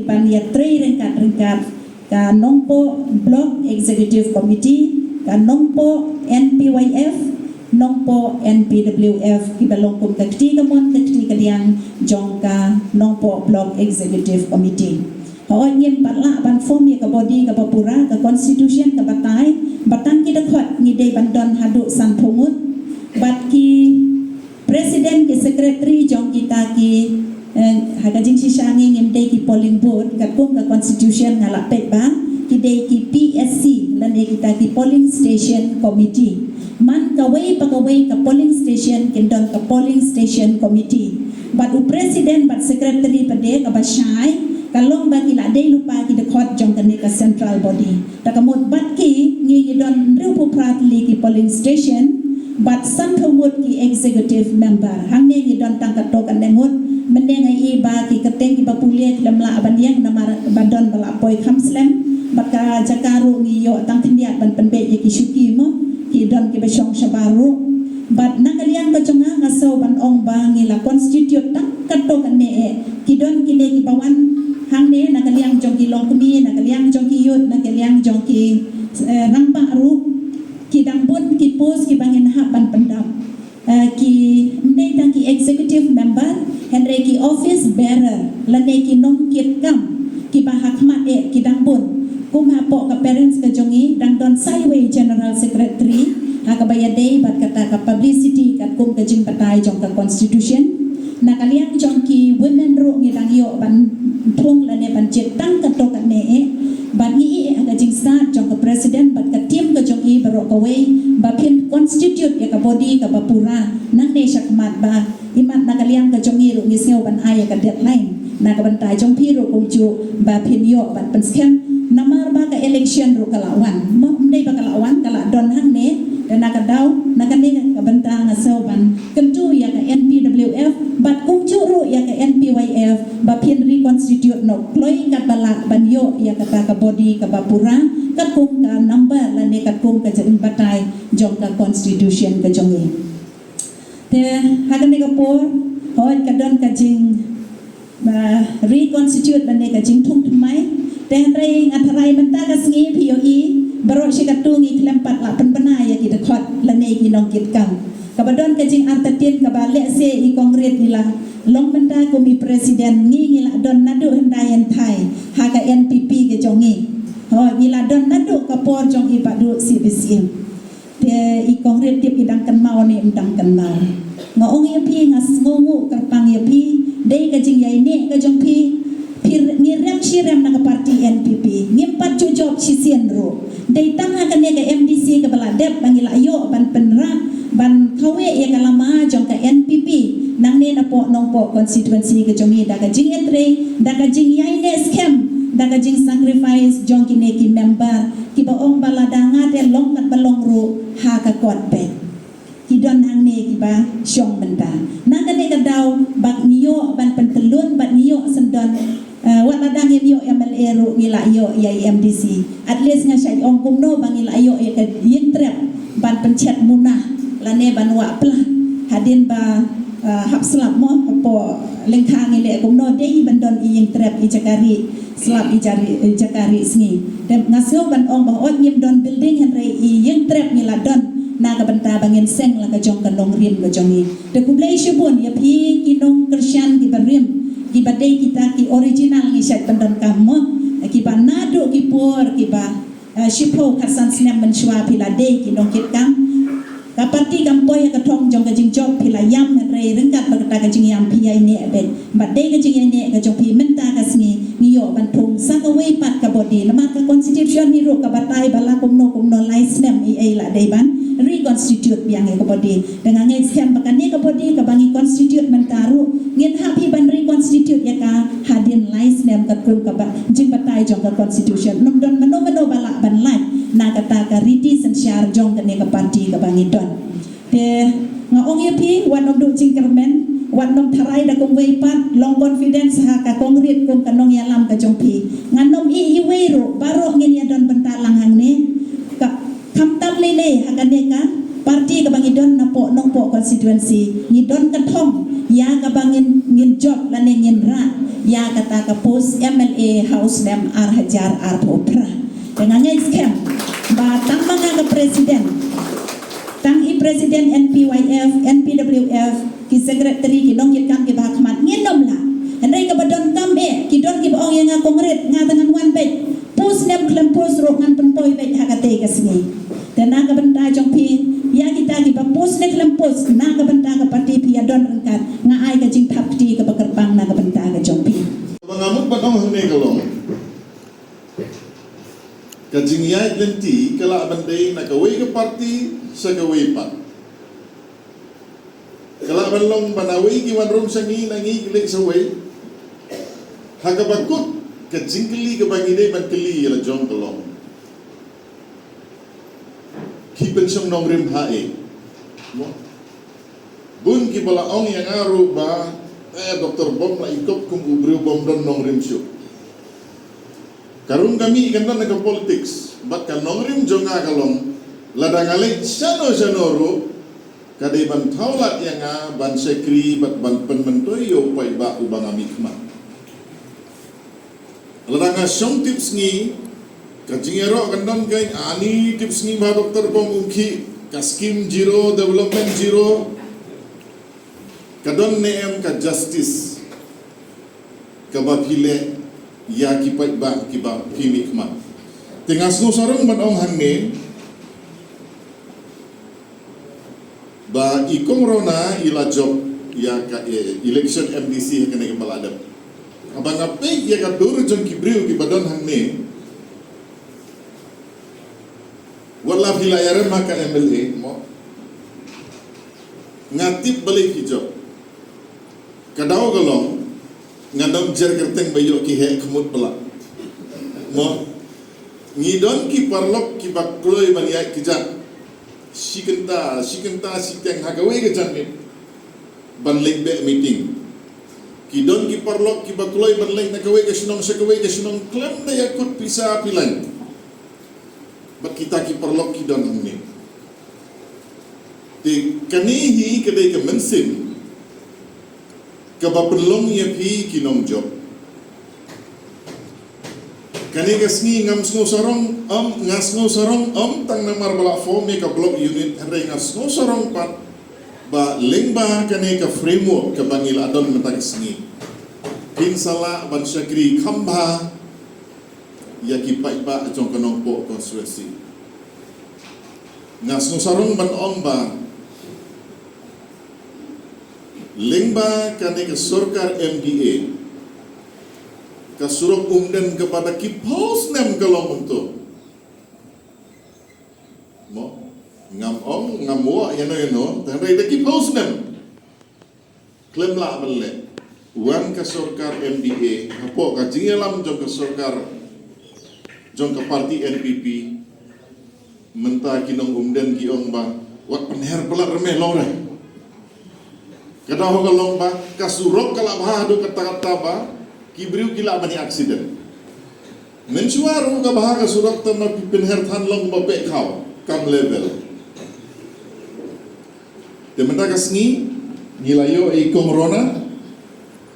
kiban ya tri ringkat ka nongpo block executive committee ka nongpo NPYF nongpo NPWF kibalong kum kakti kamon kakti kadiang jongka nongpo block executive committee Hoi ngim patla ban form ya ka body ka bapura ka constitution ka batang kita khot ngidei bandon hadu san phungut bat ki president ki secretary jong kita ki hagajing sisangi ngim dei ki polling board ka kum ka constitution ngala pet ba ki dei ki PSC lan kita ki polling station committee man kawai pakawai ka polling station kindon ka polling station committee bat u president bat secretary pade ka basai kalong bagi la dei lupa ki dekhot jong kan ka central body takamot bat ki ngi don riu pratli ki polling station bat santhumut ki executive member hangne ngi don tangkat to kan dengut mendeng ai ba ki keteng ki bapulia lamla abaniang namar bandon bala poi khamslem baka jakaru ngi yo tang tindiat ban penbe ye ki syuki mo ki don ki besong sabaru bat nakalian ko jonga ngaso ban ong ba ngi la constitute tangkat to kan ne ki don ki le ki bawan hang ne nakaliang jong ki long kumi nakaliang jong ki yut nakaliang jong ki rangpa ru ki dangbun ki pos ki bangin ha ban pendam ki mdei tang ki executive member henry ki office bearer lane ki nong kit kam ki ba hakmat ki dangbun kum ha po ka parents ka jongi dang don saiway general secretary ha ka bayadei bat kata ka publicity kat kum ka jing patai jong ka constitution nakaliang jong ki women ru ngi dang yo ban thung la ne ban chet tang ka to ka ne ban ngi aga jing start jong ka president bat ka team ka jong i baro ka wei ba pin constitute ya ka body ka bapura nang ne sakmat ba imat nakaliang ka jong i ru ngi seo ban ai ka deadline na ka ban tai jong pi ru kum ju ba pin yo ban pen scam namar ba ka election ru ka lawan mo ndei ba ka lawan kala don hang ne dan nak daw nakane ka banta nga seo ban kentu ya ka NPWF bat kum ju ru ya ka NPYF ba pin reconstitute no ploy kat bala ban yo ya kata ka body ka bapura kat kum ka number la ne kat kum ka jeng batai jong ka constitution ka jongi te hagan ne ka por hoi ka don ka jing ba reconstitute la ne ka jing thung thmai te rai ngatharai menta ka sngi POE baro shikatungi klempat la penpena ya ki dekhot la ne ki nong kit kam kabadon ka jing artatin ka ba le se i kongret ila long menta ko mi presiden ngi la don nadu hendayen thai ha ka NPP ke jongi ho ila don nadu ka por jong i padu CBC te i kongret tip idang kan mau ni endang kan mau ngong ye pi ngas ngongu ka pang ye pi dei ka jing yai ne ka jong pi ngirem shirem na ka parti NPP ngimpat job sisien ro dei tanga ka ne ka MDC ka bala dep bangila ayo ban penra ban kawe ya kalama jong ka NPP nang ne na po nong po constituency ka jongi da ka jing etre da ka jing yai ne scam da ka jing sacrifice jong ki ne ki member ki ba ong bala danga te long kat balong ro ha ka kot pe ki don nang ne ki ba syong benda nang ka ne ka daw bak niyo ban pentelun bat niyo sendon wat ladang yo MLA ru ngila yo MDC at least nga syai ong kumno bangila yo ka yin trap ban pencet munah lane ban wa plah hadin ba hap slap mo po lengkang ile kumno dei bandon yin trap i jakari slap i jakari sngi dem ngaso ban ong ba ot nyim don building hen rei i yin trap ngila don na ka banta bangin seng la ka jong ka long rim ka jongi de kublai shibun ya phi kinong krisyan ki barim ki badai kita ki original ni syat pendon kamu ki ba nado ki por ki ba shipo kasan snam menshwa pila dei ki nong kit kam ka parti kampoy ka thong jong ka jing job pila yam re rengkat ba ka jing yam pi ai ne ben badai ka jing ai ne ka jong pi menta ka sngi ni yo ban thong sa ka wei pat ka body nama ka constitution ni ro ka batai bala kumno lai snam i ai la dei ban reconstitute biang ka body dengan ngai scam bakane ka body ka bangi constitute mentaru ngin happy ban reconstitute ya ka hadin lais nem ka kum ka ba jing batai jong ka constitution nom don mano bala ban lai na kata ka riti sensyar jong ka ne ka parti ka bangi don te nga ong yepi wan of do jing kermen wan nom tharai da kum wei pat long confidence ha ka kongrit kum ka nong yalam ka jong pi nganom i wei ro baro ngin ya don bentalang hang ne ka kamtam lele ha ka ne ka parti ka bangi don na po nong po constituency ni don ka thong ya ka bangin ngin job la ne ngin ra ya kata ka post MLA House Nem Hajar Popra dengan scam ba tang mga ka presiden tang i presiden NPYF NPWF ki secretary ki dong kan ki ba khmat nginom la henry ka badon kambe ki don ki ong yang kongret nga tangan wan be pos nem klem pos ro ngan pentoy be hakate ka singi dan naga benta jong pi ya kita ki ba pos ne klem pos naga benta ka pati pi adon rengkat nga ai ka jing thap ti ka bakerpang naga benta ka jong pi Pengamut batong hene kalong. Kajing yai lenti kala bandai nak kawai ke parti sekawai pat. Kala balong banawai ki wan rom sangi nangi kelek sawai. Hakabakut kajing keli ke bangide ban keli la jong kalong. Ki pensong nongrim hae. Bun ki bala ong yang aru ba Dr. Bom la ikop kum ubriu bom don nongrim syu. Karung kami ikan dan ke politics, bat kan nongrim jonga kalong, ladangale sano kadai ban taulat yang ban sekri bat ban penmentoy yo pai ba ubang amikma. Ladanga song tips ni, kajingero kan dan kai ani tips ni ba Dr. Bom ungki, kaskim zero development zero. Kadon neem ka justice kabapile ya kipat ba kiba kimikma tengas no sarong ban ong hangne ba ikom rona ila job ya ka election MDC kene ke baladap abang ape ya ka dur jon kibriu ki badon hangne wala vilayare maka MLA mo ngatip balik hijau kadau galong ngadam jer kerteng bayo ki he kemut pelak mo ngidon ki parlok ki bakloi baniai kijat sikenta siteng hagawe kejan ni ban lekbe meeting kidon ki parlok ki bakloi ban lek nakawe ke sunong klem da yakut pisa pilan bat kita ki parlok kidon ni ti kanihi kedai ke mensim kabapelong ya pi kinong job kani kasni ngam sno sarong ngasno sarong tang namar bala form ka block unit hare ngasno sarong pat ba lengba kani ka framework ka bangil adon mata kasni kin sala ban syakri khamba ya ki pai ba jong kanong po konstitusi ngasno sarong ban ba lengba kane ke surkar MDA kasurok umden kepada kipos nem kalong untuk mo ngamo yano tandai de kipos nem klem la belle wan ka surkar MDA hapo ka jingelam jong ka surkar jong ka parti NPP menta kinong umden ki ong ba wat penher pelat remeh lore kadang kalau ba kasurok kalau bah do kata-kata ba kibriu kila bani aksiden mensuaru ka bah kasurok tama pinher than long ba pe kau kam level demanda kasni nilayo e komrona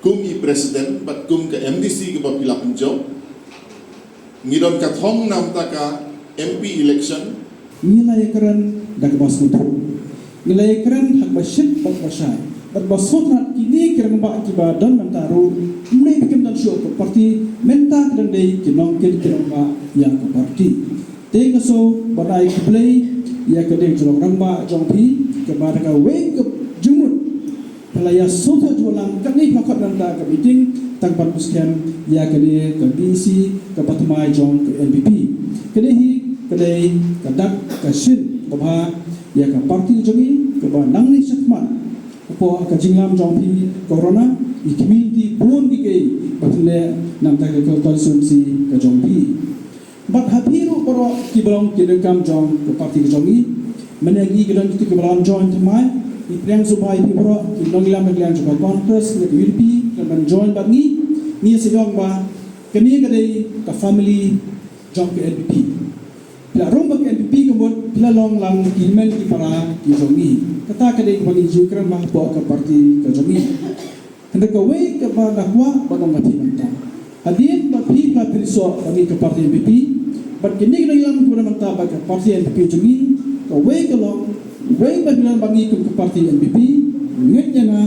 kum i presiden bat kum ke MDC ke ba pila penjob ngidon ka thong nam taka MP election nilai keren dak baskutu nilai keren hak basyit bak basai berbasotrat kini kira mbak kiba dan mentaru mulai bikin dan show ke parti menta dan day kinong kira mbak yang ke parti tengah so badai play ya ke deng jolong ramba jongpi ke baraka wake ke jumut pelaya sota jualang kani pakot nanda ke meeting tanpa puskan ya ke dia ke DC ke patumai jong ke NPP kedehi kedai kadak ke shin babha ya ke parti jongi ke ba nang ni sakmat po kajingam jongpi corona i community pun gike batle nam ta ke konstitusi ke jongpi bat hapiru poro kibalong kidekam jong ke parti jongi menagi gedon itu kibalan join temai i preng subai pi poro kidong lam naglan juga congress ke UDP dan join bangi ni sejong ba kini kadai ke family jong ke NPP pila romba ke NPP kebut pila long lang kimen ki para ki jongi kata kadai bagi jukran mah po ke parti ke jongi hendak ke we ke ba dakwa badong ngati mentang Adin berpi pelapis so bagi ke parti NPP, berkini kita ilam kepada mentah bagi parti NPP jengin, kawai kalau kawai berbilang bagi ke parti NPP, ingatnya na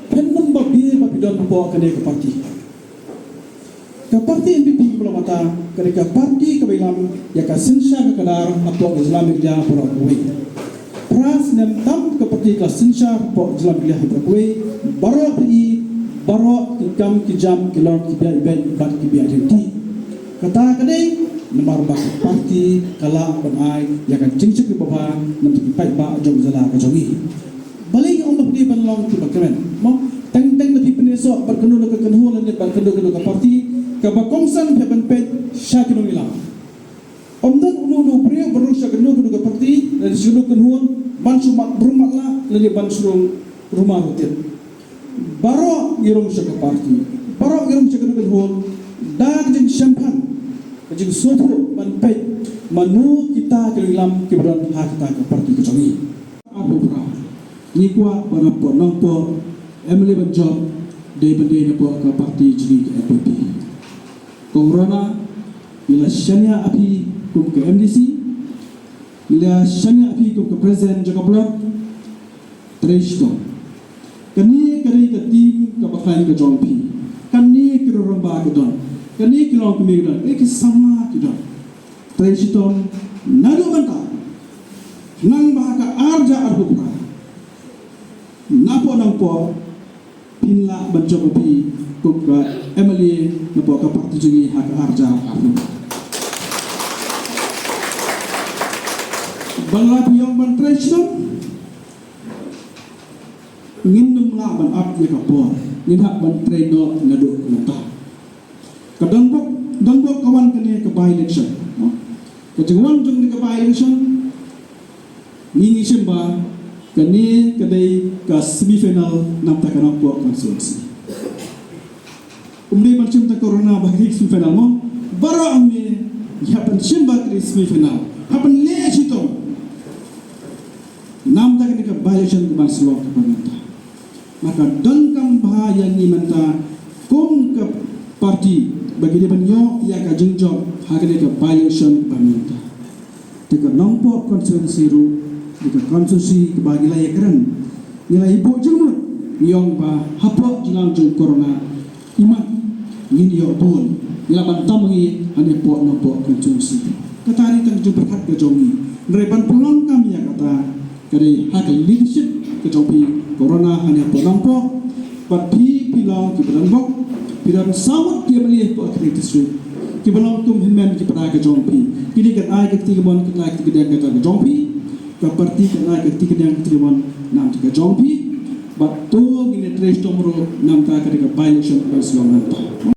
penuh berbi don bawa ke parti. Ke parti NPP belum mata, ketika parti kebilang ya kasensa ke kadar atau Islamic dia pura kawai. Pras nem tam ke parti kasensa atau Islamic dia pura kawai, baru Baro ikam kijam kilor kibia iben bat kibia dinti. Kata kadai nomor bak parti kala banai ya kan cincik baba nanti pai ba jom zala ka jongi. Balik om di ban long ki bakren. Mo teng lebih peneso berkenu ke kenhu lan berkenu ke parti ka bakongsan pe ban pe syakino ila. Om dan ulu pria berusya kenu ke parti dan sudu kenhu ban sumak berumat la lan ban surung rumah rutin. Baro irong sa parti, baro irong sa kanungan hon, dag jeng champagne, jeng soto manpay, manu kita kailam kibaran hakita ke parti kecangi. Apo pra, ni kuat pada po nangpo, Emily Banjob, day bandai po ke parti jeni ke FPP. Corona, ila syanya api kum ke MDC, ila syanya api kum ke Presiden Jaka Blok, Trishton. Kani kari ke tim ke baklan ke jompi, kani ke romba ke don, kani ke long ke don, ke sama ke don. Tresiton nado banta, nang bahaka arja arbupra, napo nang po pinla bancokopi kuka Emily napo ke parti jungi hak arja arbupra. Bangla piyong ban tresiton. Ngin nungla ban up ya kapor ngin hak ban trainer ngaduk nata kadang-kadang kawan kene ke by election kajengan jung ni ke by election ngingi simba kene kadai ke semifinal namta kana po konstitusi umdai macam ta corona bagi semifinal mo bara amne hapan simba ke semifinal hapan le sito namta kene ke by election ke Barcelona ke panganta. Maka dengkam bahaya ni menta kom ke parti bagi dia banyo ia ka jengjok hagade ke violation paminta teka nampo konstitusi ru teka konstitusi ke bagi laya keren nilai ibu jemut yong ba hapo jingang jeng corona iman ngin yo pun ila bantam ngi ane po nampo konstitusi katari tang jeng berkat ke jongi nerepan pelong kami ya kata kare hak leadership ke jongi corona hanya penampak, tapi pilang kita nampak, pilang sawat dia beli po kritis tu. Kita belum tum himen kita pernah ke jompi. Kini kan ai ke tiga mon kita ke tiga ke jompi, ke parti kan ai ke tiga mon nam ke jompi. But tu gini tres tomro nam ta ke by election ke selama.